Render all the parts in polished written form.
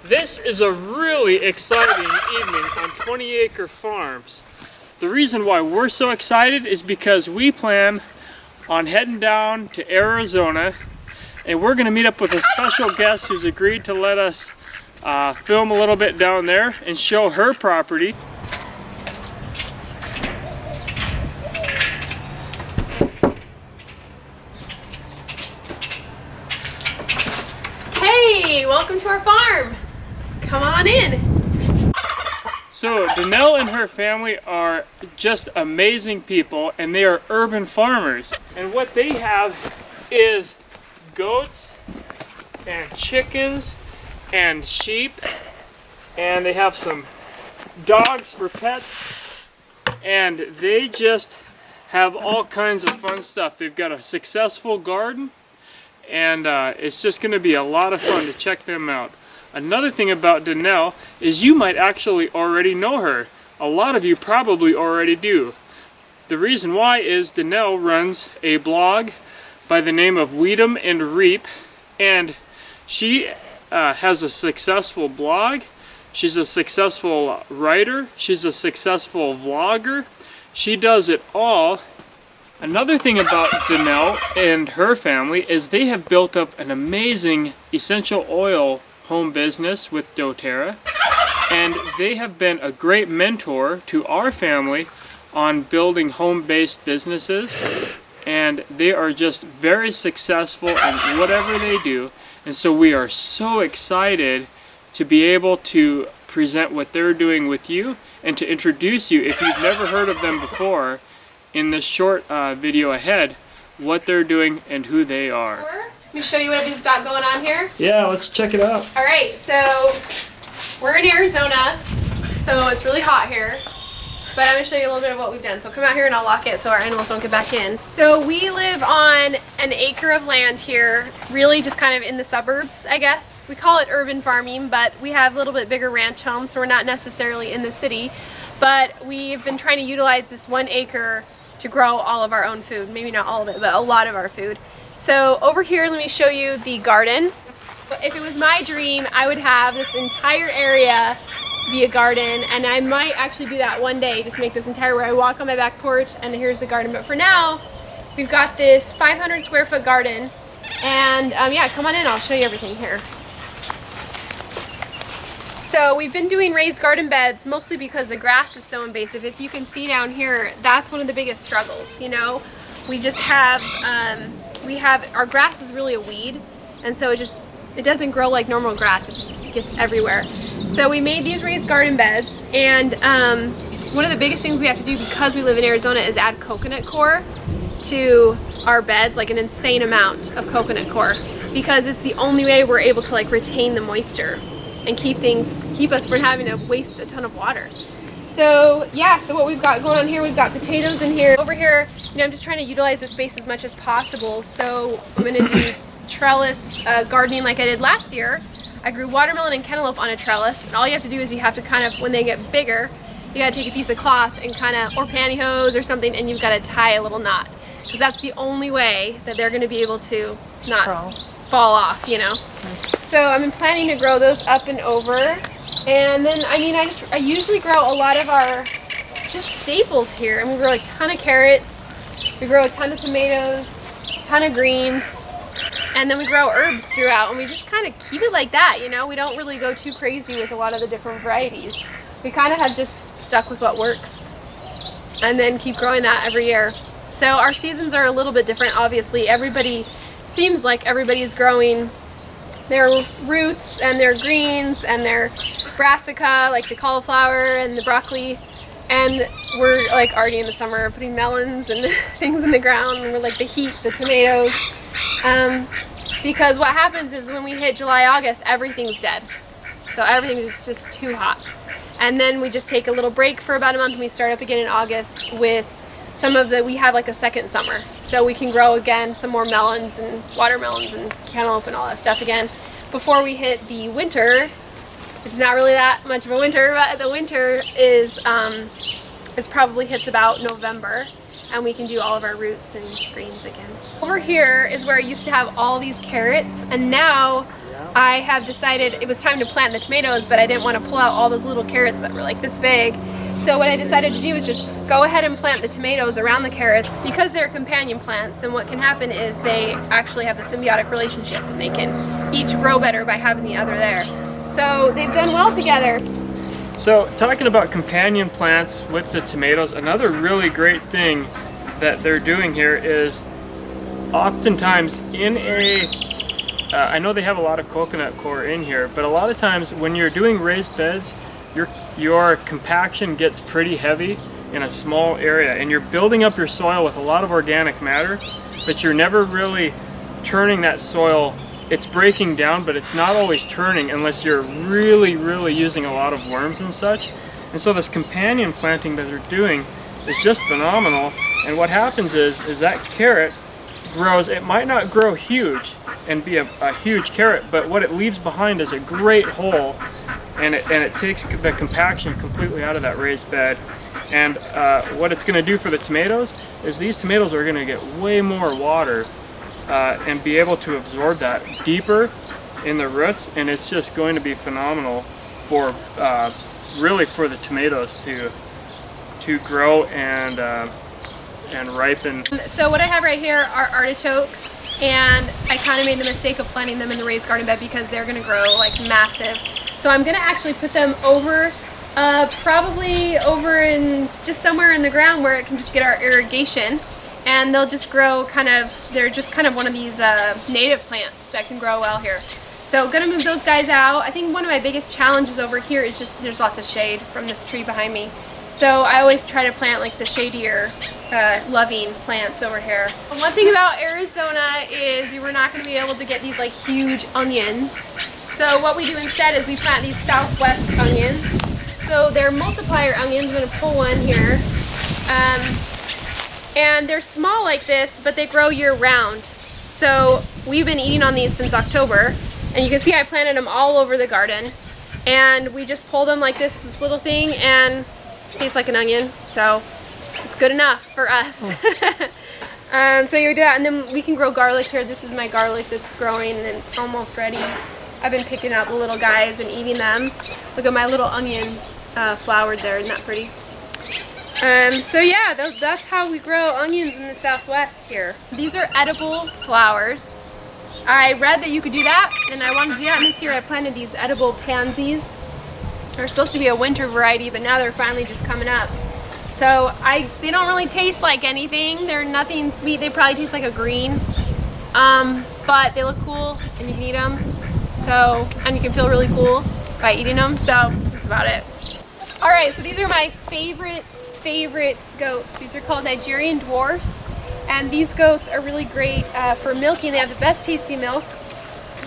This is a really exciting evening on 20 Acre Farms. The reason why we're so excited is because we plan on heading down to Arizona, and we're going to meet up with a special guest who's agreed to let us film a little bit down there and show her property. Hey, welcome to our farm. Come on in. So DaNelle and her family are just amazing people, and they are urban farmers. And what they have is goats and chickens and sheep, and they have some dogs for pets, and they just have all kinds of fun stuff. They've got a successful garden, and it's just going to be a lot of fun to check them out. Another thing about DaNelle is you might actually already know her. A lot of you probably already do. The reason why is DaNelle runs a blog by the name of Weed 'em and Reap, and she has a successful blog. She's a successful writer. She's a successful vlogger. She does it all. Another thing about DaNelle and her family is they have built up an amazing essential oil home business with doTERRA, and they have been a great mentor to our family on building home-based businesses, and they are just very successful in whatever they do. And so we are so excited to be able to present what they're doing with you and to introduce you, if you've never heard of them before, in this short video ahead, what they're doing and who they are. Let me show you what we've got going on here. Yeah, let's check it out. All right, so we're in Arizona, so it's really hot here. But I'm going to show you a little bit of what we've done. So come out here and I'll lock it so our animals don't get back in. So we live on an acre of land here, really just kind of in the suburbs, I guess. We call it urban farming, but we have a little bit bigger ranch homes, so we're not necessarily in the city. But we've been trying to utilize this 1 acre to grow all of our own food. Maybe not all of it, but a lot of our food. So over here, let me show you the garden. If it was my dream, I would have this entire area be a garden, and I might actually do that one day, just make this entire where I walk on my back porch and here's the garden. But for now, we've got this 500 square foot garden, and yeah, come on in, I'll show you everything here. So we've been doing raised garden beds mostly because the grass is so invasive. If you can see down here, that's one of the biggest struggles, you know. We just have, our grass is really a weed, and so it doesn't grow like normal grass, it just gets everywhere. So we made these raised garden beds, and one of the biggest things we have to do because we live in Arizona is add coconut coir to our beds, like an insane amount of coconut coir, because it's the only way we're able to like retain the moisture and keep us from having to waste a ton of water. So yeah, so what we've got going on here, we've got potatoes in here. Over here, you know, I'm just trying to utilize the space as much as possible. So I'm gonna do trellis gardening like I did last year. I grew watermelon and cantaloupe on a trellis, and all you have to do is you have to kind of, when they get bigger, you gotta take a piece of cloth and kind of, or pantyhose or something, and you've gotta tie a little knot, because that's the only way that they're gonna be able to not fall off, you know. So I'm planning to grow those up and over, and then I usually grow a lot of our just staples here, and we grow a ton of carrots, we grow a ton of tomatoes, a ton of greens, and then we grow herbs throughout, and we just kind of keep it like that, you know. We don't really go too crazy with a lot of the different varieties. We kind of have just stuck with what works and then keep growing that every year. So our seasons are a little bit different, obviously. Seems like everybody's growing their roots and their greens and their brassica, like the cauliflower and the broccoli, and we're like already in the summer putting melons and things in the ground, and we're like the heat, the tomatoes. Because what happens is when we hit July, August, everything's dead. So everything is just too hot. And then we just take a little break for about a month, and we start up again in August with we have like a second summer. So we can grow again some more melons and watermelons and cantaloupe and all that stuff again before we hit the winter, which is not really that much of a winter, but the winter is, it probably hits about November, and we can do all of our roots and greens again. Over here is where I used to have all these carrots, and now I have decided it was time to plant the tomatoes, but I didn't want to pull out all those little carrots that were like this big. So what I decided to do is just go ahead and plant the tomatoes around the carrots. Because they're companion plants, then what can happen is they actually have a symbiotic relationship and they can each grow better by having the other there. So they've done well together. So talking about companion plants with the tomatoes, another really great thing that they're doing here is oftentimes in a, I know they have a lot of coconut coir in here, but a lot of times when you're doing raised beds, your compaction gets pretty heavy in a small area and you're building up your soil with a lot of organic matter, but you're never really turning that soil. It's breaking down, but it's not always turning unless you're really using a lot of worms and such. And so this companion planting that they're doing is just phenomenal. And what happens is that carrot grows. It might not grow huge and be a huge carrot, but what it leaves behind is a great hole, and it takes the compaction completely out of that raised bed. And what it's going to do for the tomatoes is these tomatoes are going to get way more water and be able to absorb that deeper in the roots, and it's just going to be phenomenal for really for the tomatoes to grow and ripen. So what I have right here are artichokes, and I kind of made the mistake of planting them in the raised garden bed because they're going to grow like massive. So I'm going to actually put them over, probably over in just somewhere in the ground where it can just get our irrigation, and they'll just grow they're just kind of one of these native plants that can grow well here. So gonna move those guys out. I think one of my biggest challenges over here is just there's lots of shade from this tree behind me. So I always try to plant like the shadier, loving plants over here. One thing about Arizona is you were not going to be able to get these like huge onions. So what we do instead is we plant these southwest onions. So they're multiplier onions. I'm going to pull one here. And they're small like this, but they grow year round. So we've been eating on these since October. And you can see I planted them all over the garden. And we just pull them like this little thing, and tastes like an onion, so it's good enough for us. So you do that, and then we can grow garlic here. This is my garlic that's growing and it's almost ready. I've been picking up the little guys and eating them. Look at my little onion flowered there, isn't that pretty? So yeah, that's how we grow onions in the Southwest here. These are edible flowers. I read that you could do that, and I wanted to do that, and this year I planted these edible pansies. They're supposed to be a winter variety, but now they're finally just coming up. So they don't really taste like anything. They're nothing sweet. They probably taste like a green, but they look cool and you can eat them. So, and you can feel really cool by eating them. So that's about it. All right, so these are my favorite goats. These are called Nigerian Dwarfs, and these goats are really great for milking. They have the best tasting milk.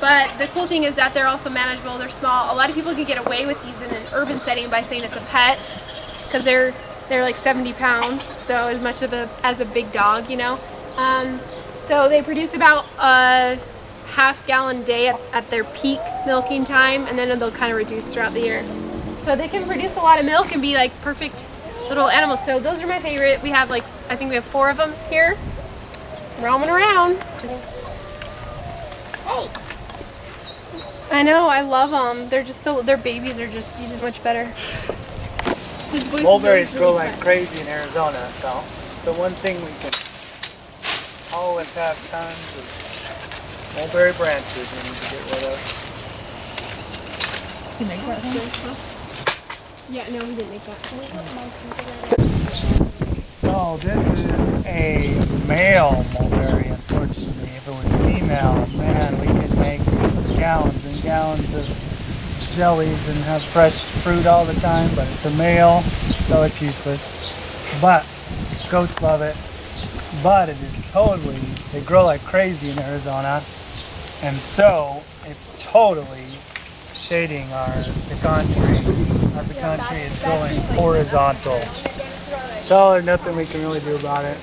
But the cool thing is that they're also manageable. They're small. A lot of people can get away with these in an urban setting by saying it's a pet, because they're like 70 pounds, so as much as a big dog, you know. So they produce about a half-gallon a day at their peak milking time, and then they'll kind of reduce throughout the year. So they can produce a lot of milk and be like perfect little animals. So those are my favorite. We have like, I think we have 4 of them here, roaming around. Hey. I know, I love them. They're just their babies are just much better. Mulberries grow like crazy in Arizona, so it's the one thing we can always have tons of mulberry branches we need to get rid of. You make that? Yeah, no, we didn't make that. So this is a male mulberry, unfortunately. If it was female, man, we could make gallons and gallons of jellies and have fresh fruit all the time, but it's a male, so it's useless. But goats love it. But it is totally, they grow like crazy in Arizona, and so it's totally shading our pecan tree. Our pecan tree is growing horizontal. So there's nothing we can really do about it.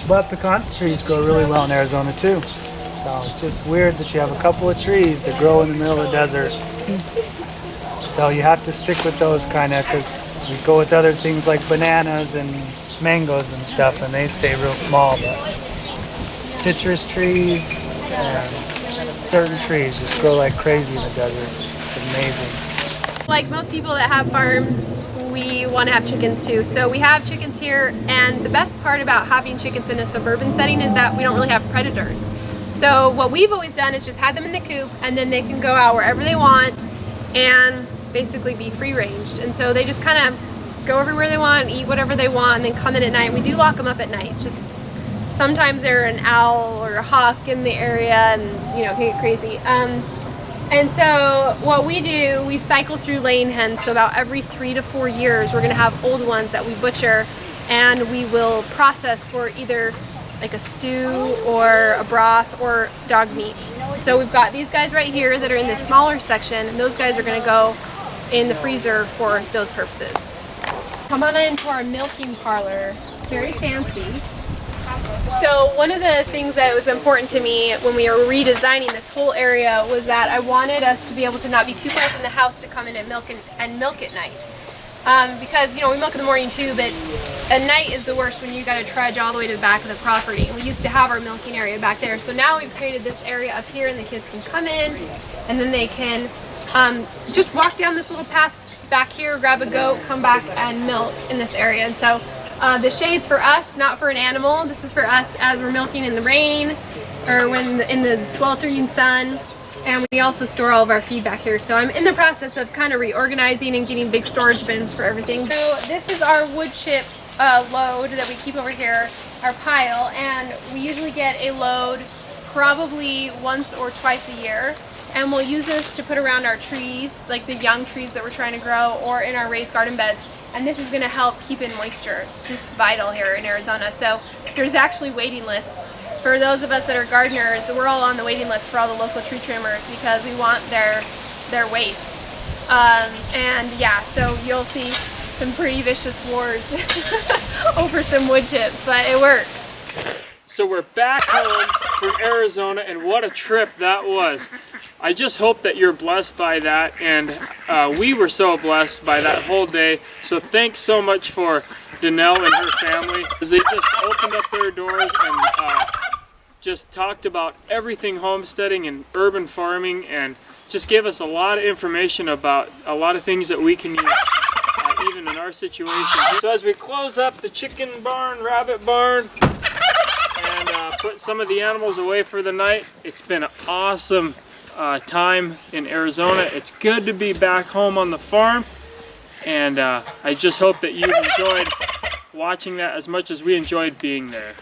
But pecan trees grow really well in Arizona too. So it's just weird that you have a couple of trees that grow in the middle of the desert. So you have to stick with those kind of, because we go with other things like bananas and mangoes and stuff, and they stay real small. But citrus trees and certain trees just grow like crazy in the desert. It's amazing. Like most people that have farms, we want to have chickens too. So we have chickens here, and the best part about having chickens in a suburban setting is that we don't really have predators. So what we've always done is just have them in the coop, and then they can go out wherever they want and basically be free ranged. And so they just kind of go everywhere they want, eat whatever they want, and then come in at night. We do lock them up at night. Just sometimes they're an owl or a hawk in the area, and you know, can get crazy. And so what we do, we cycle through laying hens. So about every 3 to 4 years, we're gonna have old ones that we butcher, and we will process for either like a stew or a broth or dog meat. So we've got these guys right here that are in the smaller section, and those guys are gonna go in the freezer for those purposes. Come on into our milking parlor. Very fancy. So one of the things that was important to me when we were redesigning this whole area was that I wanted us to be able to not be too far from the house to come in and milk at night. Because, you know, we milk in the morning too, but at night is the worst when you got to trudge all the way to the back of the property. We used to have our milking area back there, so now we've created this area up here, and the kids can come in, and then they can just walk down this little path back here, grab a goat, come back and milk in this area. And so the shade's for us, not for an animal. This is for us as we're milking in the rain or when in the sweltering sun. And we also store all of our feed back here. So I'm in the process of kind of reorganizing and getting big storage bins for everything. So this is our wood chip load that we keep over here, our pile. And we usually get a load probably once or twice a year. And we'll use this to put around our trees, like the young trees that we're trying to grow, or in our raised garden beds. And this is going to help keep in moisture. It's just vital here in Arizona. So there's actually waiting lists. For those of us that are gardeners, we're all on the waiting list for all the local tree trimmers because we want their waste. And yeah, so you'll see some pretty vicious wars over some wood chips, but it works. So we're back home from Arizona, and what a trip that was. I just hope that you're blessed by that, and we were so blessed by that whole day. So thanks so much for DaNelle and her family, because they just opened up their doors and just talked about everything homesteading and urban farming, and just gave us a lot of information about a lot of things that we can use even in our situation. So as we close up the chicken barn, rabbit barn, and put some of the animals away for the night, it's been an awesome time in Arizona. It's good to be back home on the farm, and I just hope that you enjoyed watching that as much as we enjoyed being there.